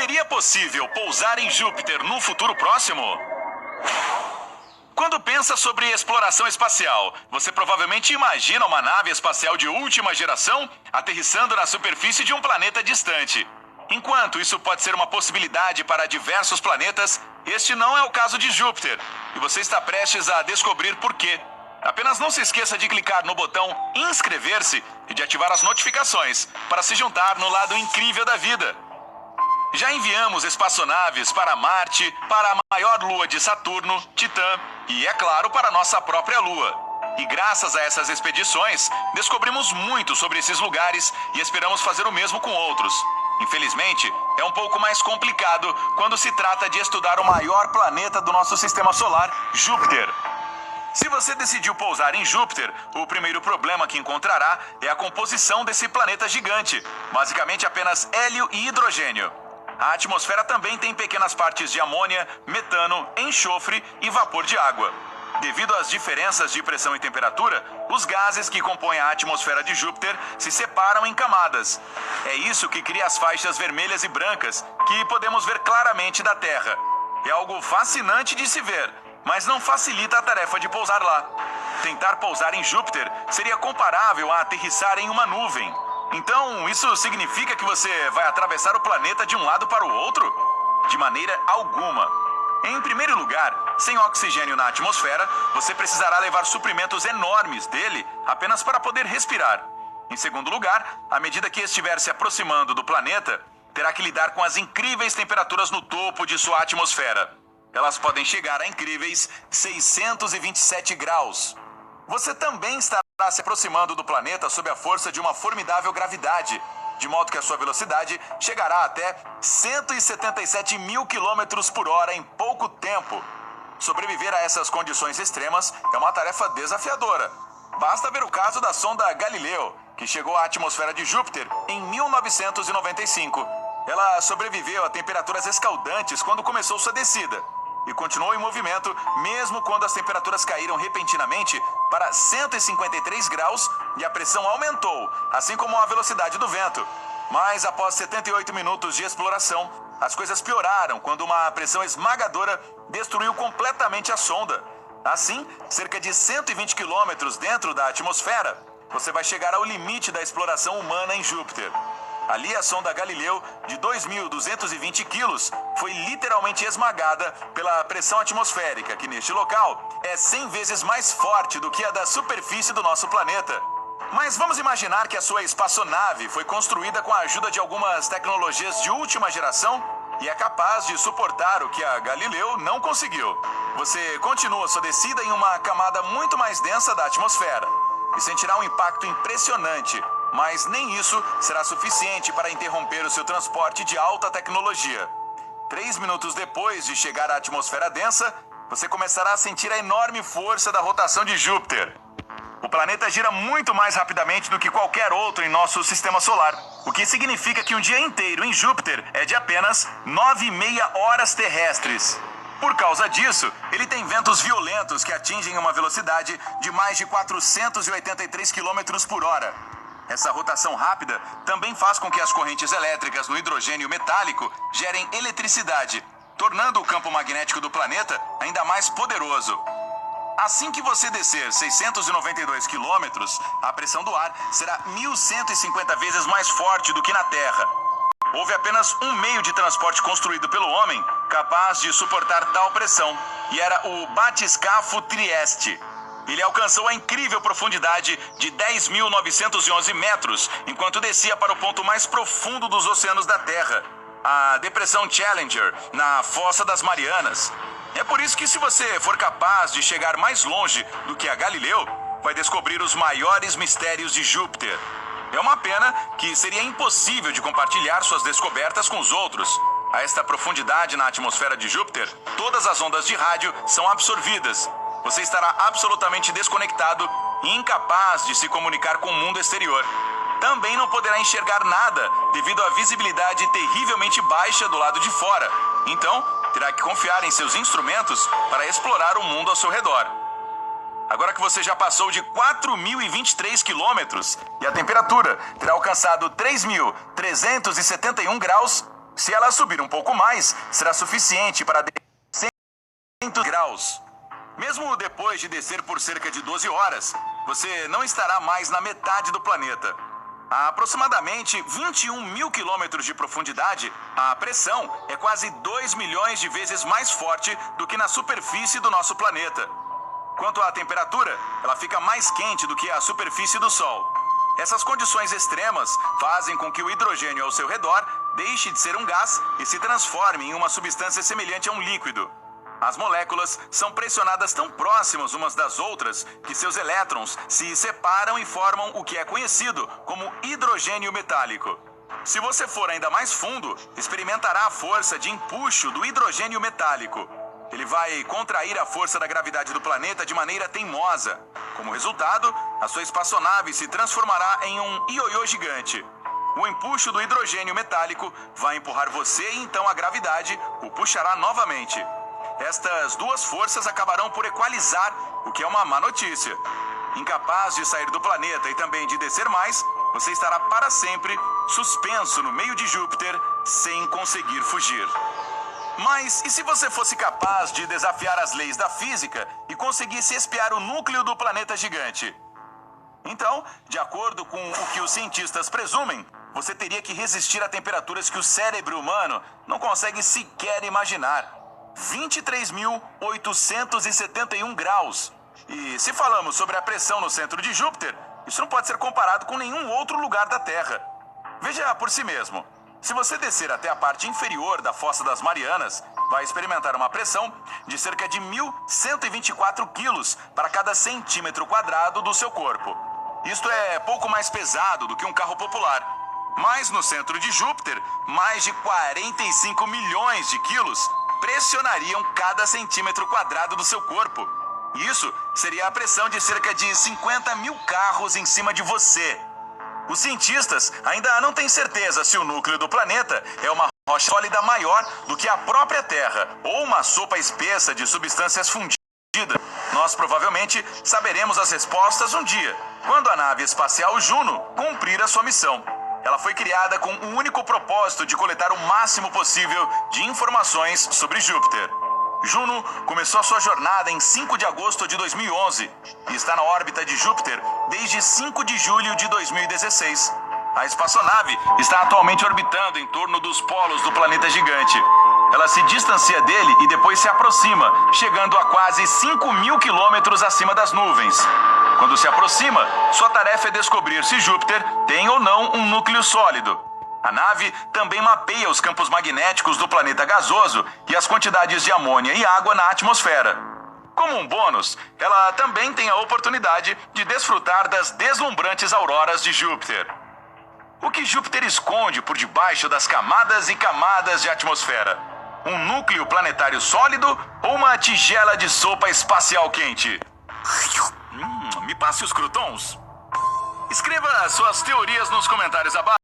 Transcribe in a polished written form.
Seria possível pousar em Júpiter no futuro próximo? Quando pensa sobre exploração espacial, você provavelmente imagina uma nave espacial de última geração aterrissando na superfície de um planeta distante. Enquanto isso pode ser uma possibilidade para diversos planetas, este não é o caso de Júpiter, e você está prestes a descobrir por quê. Apenas não se esqueça de clicar no botão inscrever-se e de ativar as notificações para se juntar no lado incrível da vida. Já enviamos espaçonaves para Marte, para a maior lua de Saturno, Titã, e, é claro, para nossa própria Lua. E graças a essas expedições, descobrimos muito sobre esses lugares e esperamos fazer o mesmo com outros. Infelizmente, é um pouco mais complicado quando se trata de estudar o maior planeta do nosso sistema solar, Júpiter. Se você decidiu pousar em Júpiter, o primeiro problema que encontrará é a composição desse planeta gigante, basicamente apenas hélio e hidrogênio. A atmosfera também tem pequenas partes de amônia, metano, enxofre e vapor de água. Devido às diferenças de pressão e temperatura, os gases que compõem a atmosfera de Júpiter se separam em camadas. É isso que cria as faixas vermelhas e brancas, que podemos ver claramente da Terra. É algo fascinante de se ver, mas não facilita a tarefa de pousar lá. Tentar pousar em Júpiter seria comparável a aterrissar em uma nuvem. Então, isso significa que você vai atravessar o planeta de um lado para o outro? De maneira alguma. Em primeiro lugar, sem oxigênio na atmosfera, você precisará levar suprimentos enormes dele apenas para poder respirar. Em segundo lugar, à medida que estiver se aproximando do planeta, terá que lidar com as incríveis temperaturas no topo de sua atmosfera. Elas podem chegar a incríveis 627 graus. Você também estará se aproximando do planeta sob a força de uma formidável gravidade, de modo que a sua velocidade chegará até 177 mil quilômetros por hora em pouco tempo. Sobreviver a essas condições extremas é uma tarefa desafiadora. Basta ver o caso da sonda Galileu, que chegou à atmosfera de Júpiter em 1995. Ela sobreviveu a temperaturas escaldantes quando começou sua descida e continuou em movimento mesmo quando as temperaturas caíram repentinamente para 153 graus e a pressão aumentou, assim como a velocidade do vento. Mas após 78 minutos de exploração, as coisas pioraram quando uma pressão esmagadora destruiu completamente a sonda. Assim, cerca de 120 quilômetros dentro da atmosfera, você vai chegar ao limite da exploração humana em Júpiter. Ali, a sonda Galileu, de 2.220 quilos, foi literalmente esmagada pela pressão atmosférica, que neste local é 100 vezes mais forte do que a da superfície do nosso planeta. Mas vamos imaginar que a sua espaçonave foi construída com a ajuda de algumas tecnologias de última geração e é capaz de suportar o que a Galileu não conseguiu. Você continua sua descida em uma camada muito mais densa da atmosfera e sentirá um impacto impressionante, mas nem isso será suficiente para interromper o seu transporte de alta tecnologia. 3 minutos depois de chegar à atmosfera densa, você começará a sentir a enorme força da rotação de Júpiter. O planeta gira muito mais rapidamente do que qualquer outro em nosso sistema solar, o que significa que um dia inteiro em Júpiter é de apenas 9,5 horas terrestres. Por causa disso, ele tem ventos violentos que atingem uma velocidade de mais de 483 km por hora. Essa rotação rápida também faz com que as correntes elétricas no hidrogênio metálico gerem eletricidade, tornando o campo magnético do planeta ainda mais poderoso. Assim que você descer 692 quilômetros, a pressão do ar será 1.150 vezes mais forte do que na Terra. Houve apenas um meio de transporte construído pelo homem capaz de suportar tal pressão, e era o batiscafo Trieste. Ele alcançou a incrível profundidade de 10.911 metros, enquanto descia para o ponto mais profundo dos oceanos da Terra, a Depressão Challenger, na Fossa das Marianas. É por isso que, se você for capaz de chegar mais longe do que a Galileu, vai descobrir os maiores mistérios de Júpiter. É uma pena que seria impossível de compartilhar suas descobertas com os outros. A esta profundidade na atmosfera de Júpiter, todas as ondas de rádio são absorvidas. Você estará absolutamente desconectado e incapaz de se comunicar com o mundo exterior. Também não poderá enxergar nada devido à visibilidade terrivelmente baixa do lado de fora. Então, terá que confiar em seus instrumentos para explorar o mundo ao seu redor. Agora que você já passou de 4.023 quilômetros e a temperatura terá alcançado 3.371 graus, Se ela subir um pouco mais, será suficiente para 100 graus. Mesmo depois de descer por cerca de 12 horas, você não estará mais na metade do planeta. A aproximadamente 21 mil quilômetros de profundidade, a pressão é quase 2 milhões de vezes mais forte do que na superfície do nosso planeta. Quanto à temperatura, ela fica mais quente do que a superfície do Sol. Essas condições extremas fazem com que o hidrogênio ao seu redor deixe de ser um gás e se transforme em uma substância semelhante a um líquido. As moléculas são pressionadas tão próximas umas das outras que seus elétrons se separam e formam o que é conhecido como hidrogênio metálico. Se você for ainda mais fundo, experimentará a força de empuxo do hidrogênio metálico. Ele vai contrair a força da gravidade do planeta de maneira teimosa. Como resultado, a sua espaçonave se transformará em um ioiô gigante. O empuxo do hidrogênio metálico vai empurrar você e então a gravidade o puxará novamente. Estas duas forças acabarão por equalizar, o que é uma má notícia. Incapaz de sair do planeta e também de descer mais, você estará para sempre suspenso no meio de Júpiter, sem conseguir fugir. Mas e se você fosse capaz de desafiar as leis da física e conseguisse espiar o núcleo do planeta gigante? Então, de acordo com o que os cientistas presumem, você teria que resistir a temperaturas que o cérebro humano não consegue sequer imaginar. 23.871 graus. E se falamos sobre a pressão no centro de Júpiter, isso não pode ser comparado com nenhum outro lugar da Terra. Veja por si mesmo. Se você descer até a parte inferior da Fossa das Marianas, vai experimentar uma pressão de cerca de 1.124 quilos para cada centímetro quadrado do seu corpo. Isto é pouco mais pesado do que um carro popular. Mas no centro de Júpiter, mais de 45 milhões de quilos pressionariam cada centímetro quadrado do seu corpo. Isso seria a pressão de cerca de 50 mil carros em cima de você. Os cientistas ainda não têm certeza se o núcleo do planeta é uma rocha sólida maior do que a própria Terra ou uma sopa espessa de substâncias fundidas. Nós provavelmente saberemos as respostas um dia, quando a nave espacial Juno cumprir a sua missão. Ela foi criada com o único propósito de coletar o máximo possível de informações sobre Júpiter. Juno começou sua jornada em 5 de agosto de 2011 e está na órbita de Júpiter desde 5 de julho de 2016. A espaçonave está atualmente orbitando em torno dos polos do planeta gigante. Ela se distancia dele e depois se aproxima, chegando a quase 5 mil quilômetros acima das nuvens. Quando se aproxima, sua tarefa é descobrir se Júpiter tem ou não um núcleo sólido. A nave também mapeia os campos magnéticos do planeta gasoso e as quantidades de amônia e água na atmosfera. Como um bônus, ela também tem a oportunidade de desfrutar das deslumbrantes auroras de Júpiter. O que Júpiter esconde por debaixo das camadas e camadas de atmosfera? Um núcleo planetário sólido ou uma tigela de sopa espacial quente? Me passe os croutons. Escreva suas teorias nos comentários abaixo.